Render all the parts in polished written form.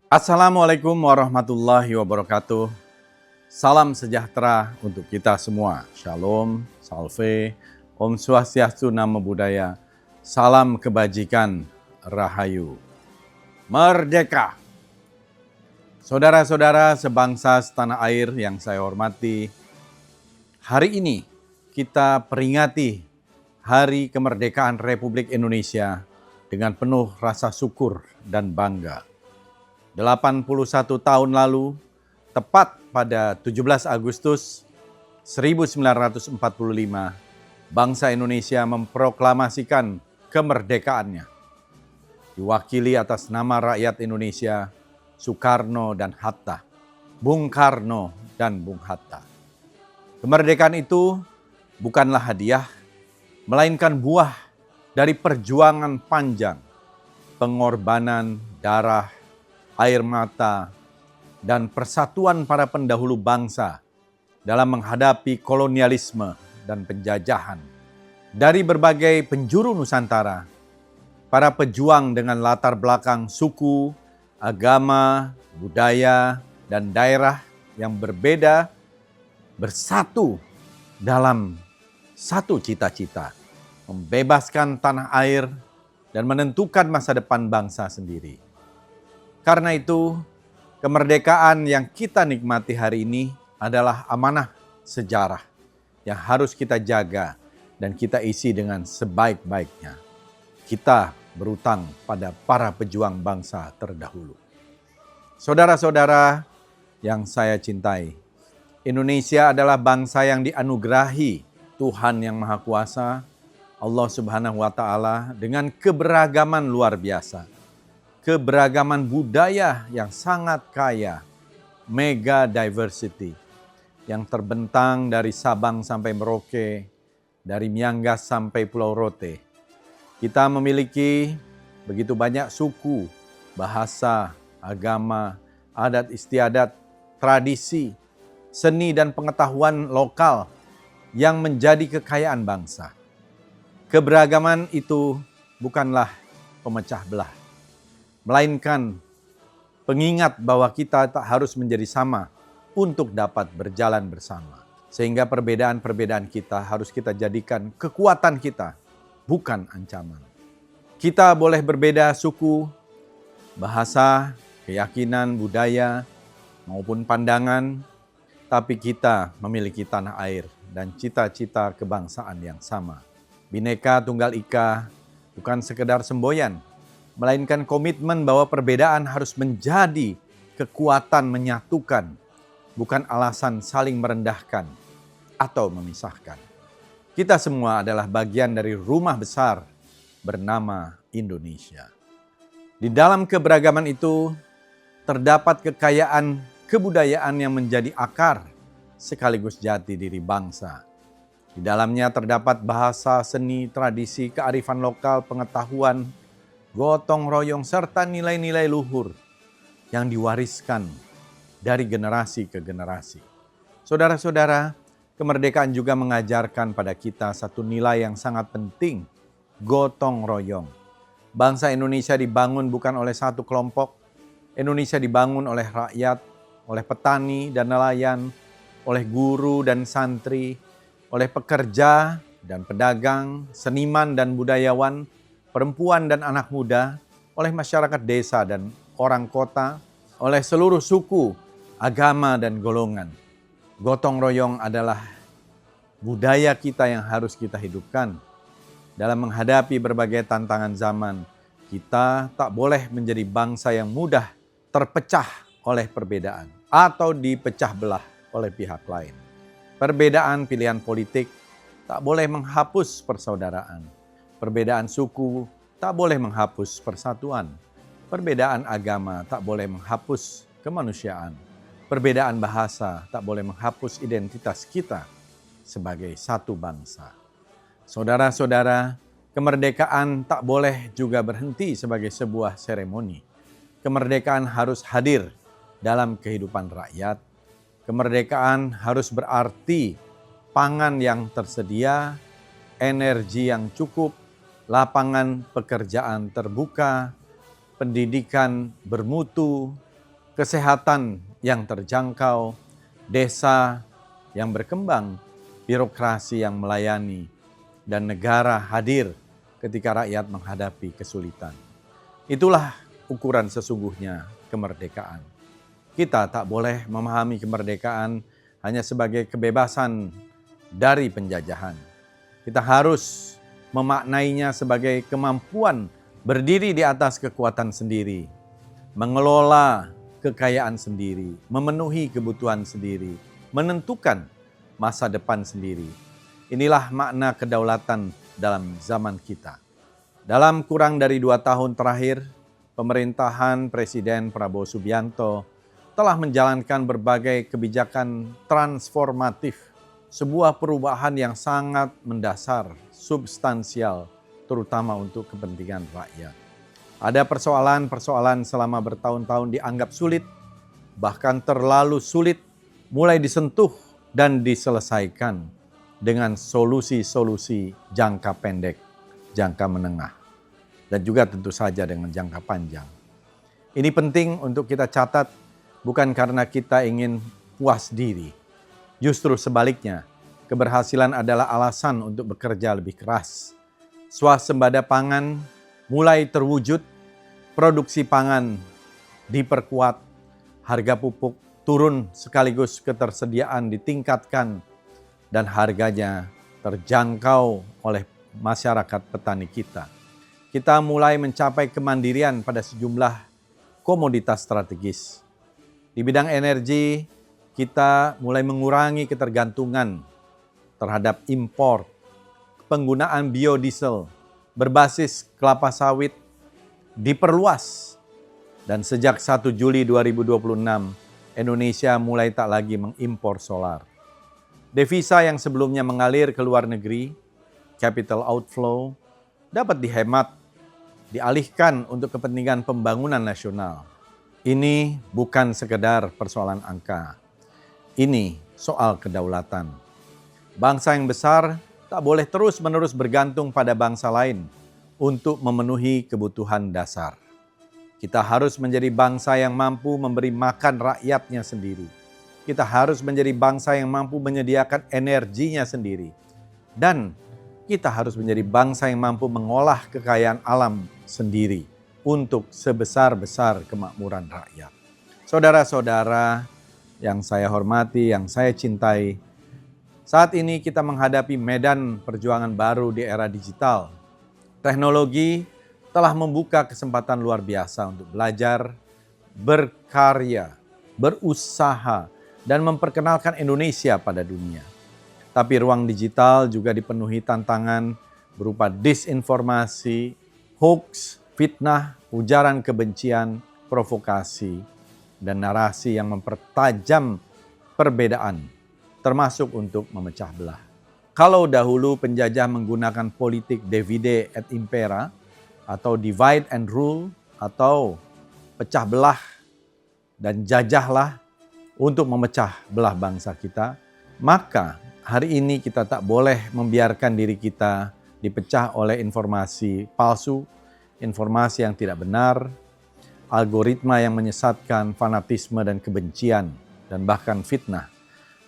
Assalamualaikum warahmatullahi wabarakatuh. Salam sejahtera untuk kita semua. Shalom, salve, Om Swastiastu, Namo Buddhaya. Salam kebajikan, Rahayu. Merdeka! Saudara-saudara sebangsa setanah air yang saya hormati, hari ini kita peringati Hari Kemerdekaan Republik Indonesia dengan penuh rasa syukur dan bangga. 81 tahun lalu, tepat pada 17 Agustus 1945, bangsa Indonesia memproklamasikan kemerdekaannya. Diwakili atas nama rakyat Indonesia, Soekarno dan Hatta, Bung Karno dan Bung Hatta. Kemerdekaan itu bukanlah hadiah, melainkan buah dari perjuangan panjang, pengorbanan darah, air mata, dan persatuan para pendahulu bangsa dalam menghadapi kolonialisme dan penjajahan. Dari berbagai penjuru Nusantara, para pejuang dengan latar belakang suku, agama, budaya, dan daerah yang berbeda bersatu dalam satu cita-cita, membebaskan tanah air dan menentukan masa depan bangsa sendiri. Karena itu, kemerdekaan yang kita nikmati hari ini adalah amanah sejarah yang harus kita jaga dan kita isi dengan sebaik-baiknya. Kita berutang pada para pejuang bangsa terdahulu. Saudara-saudara yang saya cintai, Indonesia adalah bangsa yang dianugerahi Tuhan Yang Maha Kuasa, Allah Subhanahu wa Ta'ala, dengan keberagaman luar biasa. Keberagaman budaya yang sangat kaya, mega diversity, yang terbentang dari Sabang sampai Merauke, dari Miangas sampai Pulau Rote. Kita memiliki begitu banyak suku, bahasa, agama, adat istiadat, tradisi, seni dan pengetahuan lokal yang menjadi kekayaan bangsa. Keberagaman itu bukanlah pemecah belah, melainkan pengingat bahwa kita tak harus menjadi sama untuk dapat berjalan bersama. Sehingga perbedaan-perbedaan kita harus kita jadikan kekuatan kita, bukan ancaman. Kita boleh berbeda suku, bahasa, keyakinan, budaya, maupun pandangan, tapi kita memiliki tanah air dan cita-cita kebangsaan yang sama. Bhinneka Tunggal Ika bukan sekedar semboyan, melainkan komitmen bahwa perbedaan harus menjadi kekuatan menyatukan, bukan alasan saling merendahkan atau memisahkan. Kita semua adalah bagian dari rumah besar bernama Indonesia. Di dalam keberagaman itu terdapat kekayaan kebudayaan yang menjadi akar sekaligus jati diri bangsa. Di dalamnya terdapat bahasa, seni, tradisi, kearifan lokal, pengetahuan, gotong royong, serta nilai-nilai luhur yang diwariskan dari generasi ke generasi. Saudara-saudara, kemerdekaan juga mengajarkan pada kita satu nilai yang sangat penting, gotong royong. Bangsa Indonesia dibangun bukan oleh satu kelompok, Indonesia dibangun oleh rakyat, oleh petani dan nelayan, oleh guru dan santri, oleh pekerja dan pedagang, seniman dan budayawan, perempuan dan anak muda, oleh masyarakat desa dan orang kota, oleh seluruh suku, agama dan golongan. Gotong royong adalah budaya kita yang harus kita hidupkan. Dalam menghadapi berbagai tantangan zaman, kita tak boleh menjadi bangsa yang mudah terpecah oleh perbedaan atau dipecah belah oleh pihak lain. Perbedaan pilihan politik tak boleh menghapus persaudaraan. Perbedaan suku tak boleh menghapus persatuan. Perbedaan agama tak boleh menghapus kemanusiaan. Perbedaan bahasa tak boleh menghapus identitas kita sebagai satu bangsa. Saudara-saudara, kemerdekaan tak boleh juga berhenti sebagai sebuah seremoni. Kemerdekaan harus hadir dalam kehidupan rakyat. Kemerdekaan harus berarti pangan yang tersedia, energi yang cukup, lapangan pekerjaan terbuka, pendidikan bermutu, kesehatan yang terjangkau, desa yang berkembang, birokrasi yang melayani, dan negara hadir ketika rakyat menghadapi kesulitan. Itulah ukuran sesungguhnya kemerdekaan. Kita tak boleh memahami kemerdekaan hanya sebagai kebebasan dari penjajahan. Kita harus memaknainya sebagai kemampuan berdiri di atas kekuatan sendiri, mengelola kekayaan sendiri, memenuhi kebutuhan sendiri, menentukan masa depan sendiri. Inilah makna kedaulatan dalam zaman kita. Dalam kurang dari 2 tahun terakhir, pemerintahan Presiden Prabowo Subianto telah menjalankan berbagai kebijakan transformatif, sebuah perubahan yang sangat mendasar, substansial, terutama untuk kepentingan rakyat. Ada persoalan-persoalan selama bertahun-tahun dianggap sulit, bahkan terlalu sulit, mulai disentuh dan diselesaikan dengan solusi-solusi jangka pendek, jangka menengah, dan juga tentu saja dengan jangka panjang. Ini penting untuk kita catat, bukan karena kita ingin puas diri. Justru sebaliknya, keberhasilan adalah alasan untuk bekerja lebih keras. Swasembada pangan mulai terwujud, produksi pangan diperkuat, harga pupuk turun sekaligus ketersediaan ditingkatkan, dan harganya terjangkau oleh masyarakat petani kita. Kita mulai mencapai kemandirian pada sejumlah komoditas strategis. Di bidang energi, kita mulai mengurangi ketergantungan terhadap impor. Penggunaan biodiesel berbasis kelapa sawit diperluas. Dan sejak 1 Juli 2026, Indonesia mulai tak lagi mengimpor solar. Devisa yang sebelumnya mengalir ke luar negeri, capital outflow, dapat dihemat, dialihkan untuk kepentingan pembangunan nasional. Ini bukan sekedar persoalan angka. Ini soal kedaulatan. Bangsa yang besar tak boleh terus-menerus bergantung pada bangsa lain untuk memenuhi kebutuhan dasar. Kita harus menjadi bangsa yang mampu memberi makan rakyatnya sendiri. Kita harus menjadi bangsa yang mampu menyediakan energinya sendiri. Dan kita harus menjadi bangsa yang mampu mengolah kekayaan alam sendiri untuk sebesar-besar kemakmuran rakyat. Saudara-saudara yang saya hormati, yang saya cintai, saat ini kita menghadapi medan perjuangan baru di era digital. Teknologi telah membuka kesempatan luar biasa untuk belajar, berkarya, berusaha, dan memperkenalkan Indonesia pada dunia. Tapi ruang digital juga dipenuhi tantangan berupa disinformasi, hoax, fitnah, ujaran kebencian, provokasi, dan narasi yang mempertajam perbedaan, termasuk untuk memecah belah. Kalau dahulu penjajah menggunakan politik divide et impera, atau divide and rule, atau pecah belah dan jajahlah untuk memecah belah bangsa kita, maka hari ini kita tak boleh membiarkan diri kita dipecah oleh informasi palsu, informasi yang tidak benar, algoritma yang menyesatkan, fanatisme dan kebencian, dan bahkan fitnah.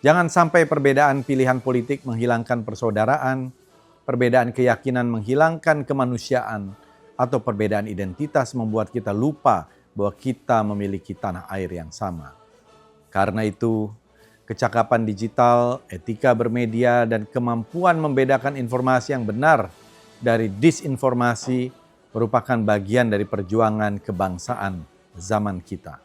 Jangan sampai perbedaan pilihan politik menghilangkan persaudaraan, perbedaan keyakinan menghilangkan kemanusiaan, atau perbedaan identitas membuat kita lupa bahwa kita memiliki tanah air yang sama. Karena itu, kecakapan digital, etika bermedia, dan kemampuan membedakan informasi yang benar dari disinformasi merupakan bagian dari perjuangan kebangsaan zaman kita.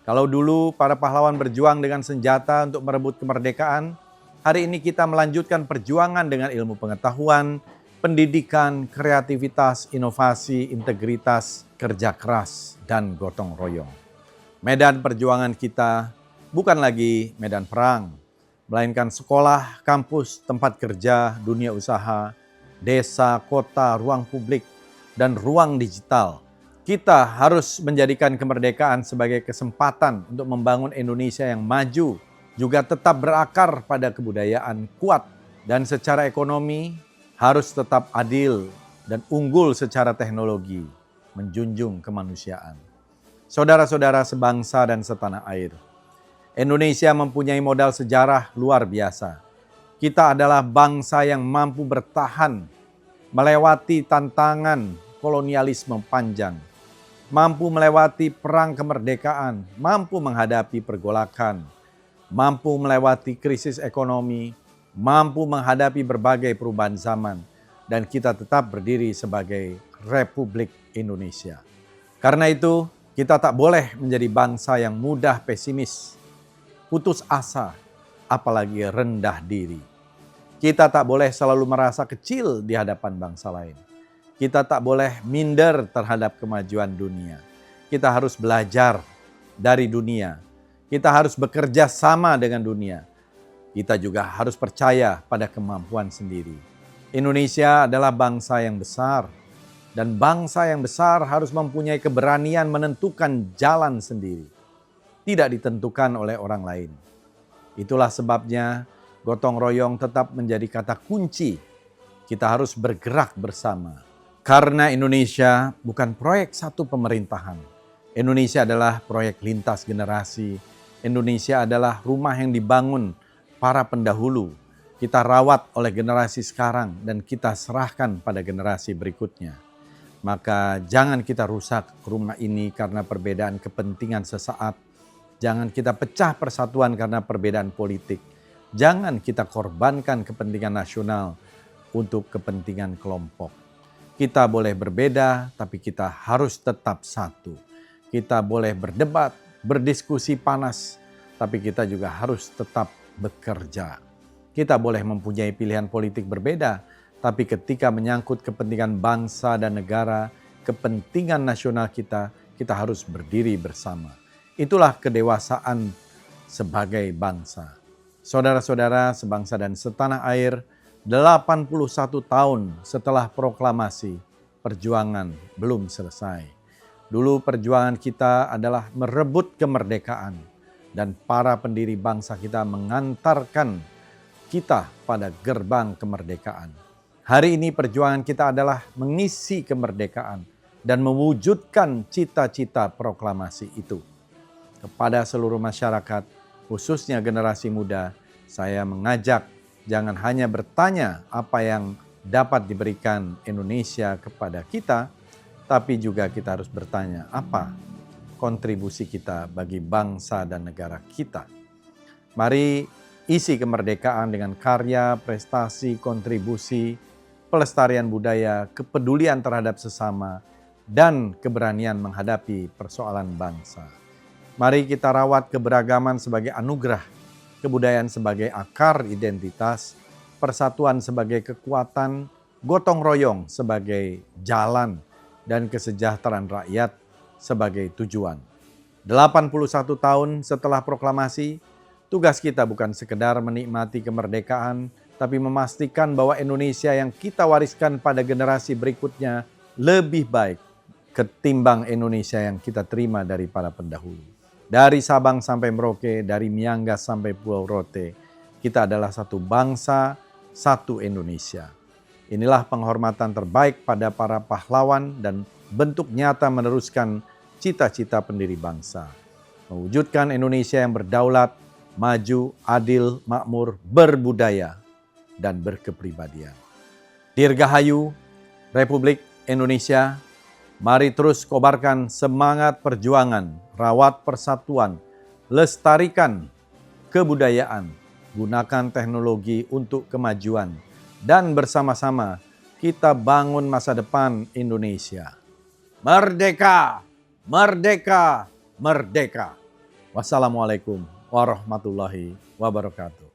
Kalau dulu para pahlawan berjuang dengan senjata untuk merebut kemerdekaan, hari ini kita melanjutkan perjuangan dengan ilmu pengetahuan, pendidikan, kreativitas, inovasi, integritas, kerja keras, dan gotong royong. Medan perjuangan kita bukan lagi medan perang, melainkan sekolah, kampus, tempat kerja, dunia usaha, desa, kota, ruang publik, dan ruang digital. Kita harus menjadikan kemerdekaan sebagai kesempatan untuk membangun Indonesia yang maju, juga tetap berakar pada kebudayaan kuat, dan secara ekonomi harus tetap adil dan unggul secara teknologi, menjunjung kemanusiaan. Saudara-saudara sebangsa dan setanah air, Indonesia mempunyai modal sejarah luar biasa. Kita adalah bangsa yang mampu bertahan melewati tantangan kolonialisme panjang, mampu melewati perang kemerdekaan, mampu menghadapi pergolakan, mampu melewati krisis ekonomi, mampu menghadapi berbagai perubahan zaman, dan kita tetap berdiri sebagai Republik Indonesia. Karena itu, kita tak boleh menjadi bangsa yang mudah pesimis, putus asa, apalagi rendah diri. Kita tak boleh selalu merasa kecil di hadapan bangsa lain. Kita tak boleh minder terhadap kemajuan dunia. Kita harus belajar dari dunia. Kita harus bekerja sama dengan dunia. Kita juga harus percaya pada kemampuan sendiri. Indonesia adalah bangsa yang besar. Dan bangsa yang besar harus mempunyai keberanian menentukan jalan sendiri. Tidak ditentukan oleh orang lain. Itulah sebabnya gotong royong tetap menjadi kata kunci. Kita harus bergerak bersama. Karena Indonesia bukan proyek satu pemerintahan. Indonesia adalah proyek lintas generasi. Indonesia adalah rumah yang dibangun para pendahulu. Kita rawat oleh generasi sekarang dan kita serahkan pada generasi berikutnya. Maka jangan kita rusak rumah ini karena perbedaan kepentingan sesaat. Jangan kita pecah persatuan karena perbedaan politik. Jangan kita korbankan kepentingan nasional untuk kepentingan kelompok. Kita boleh berbeda, tapi kita harus tetap satu. Kita boleh berdebat, berdiskusi panas, tapi kita juga harus tetap bekerja. Kita boleh mempunyai pilihan politik berbeda, tapi ketika menyangkut kepentingan bangsa dan negara, kepentingan nasional kita harus berdiri bersama. Itulah kedewasaan sebagai bangsa. Saudara-saudara sebangsa dan setanah air, 81 tahun setelah proklamasi, perjuangan belum selesai. Dulu perjuangan kita adalah merebut kemerdekaan dan para pendiri bangsa kita mengantarkan kita pada gerbang kemerdekaan. Hari ini perjuangan kita adalah mengisi kemerdekaan dan mewujudkan cita-cita proklamasi itu. Kepada seluruh masyarakat, khususnya generasi muda, saya mengajak jangan hanya bertanya apa yang dapat diberikan Indonesia kepada kita, tapi juga kita harus bertanya apa kontribusi kita bagi bangsa dan negara kita. Mari isi kemerdekaan dengan karya, prestasi, kontribusi, pelestarian budaya, kepedulian terhadap sesama, dan keberanian menghadapi persoalan bangsa. Mari kita rawat keberagaman sebagai anugerah, kebudayaan sebagai akar identitas, persatuan sebagai kekuatan, gotong royong sebagai jalan, dan kesejahteraan rakyat sebagai tujuan. 81 tahun setelah proklamasi, tugas kita bukan sekedar menikmati kemerdekaan, tapi memastikan bahwa Indonesia yang kita wariskan pada generasi berikutnya lebih baik ketimbang Indonesia yang kita terima dari para pendahulu. Dari Sabang sampai Merauke, dari Miangas sampai Pulau Rote, kita adalah satu bangsa, satu Indonesia. Inilah penghormatan terbaik pada para pahlawan dan bentuk nyata meneruskan cita-cita pendiri bangsa. Mewujudkan Indonesia yang berdaulat, maju, adil, makmur, berbudaya, dan berkepribadian. Dirgahayu Republik Indonesia, mari terus kobarkan semangat perjuangan, rawat persatuan, lestarikan kebudayaan, gunakan teknologi untuk kemajuan, dan bersama-sama kita bangun masa depan Indonesia. Merdeka! Merdeka! Merdeka! Wassalamualaikum warahmatullahi wabarakatuh.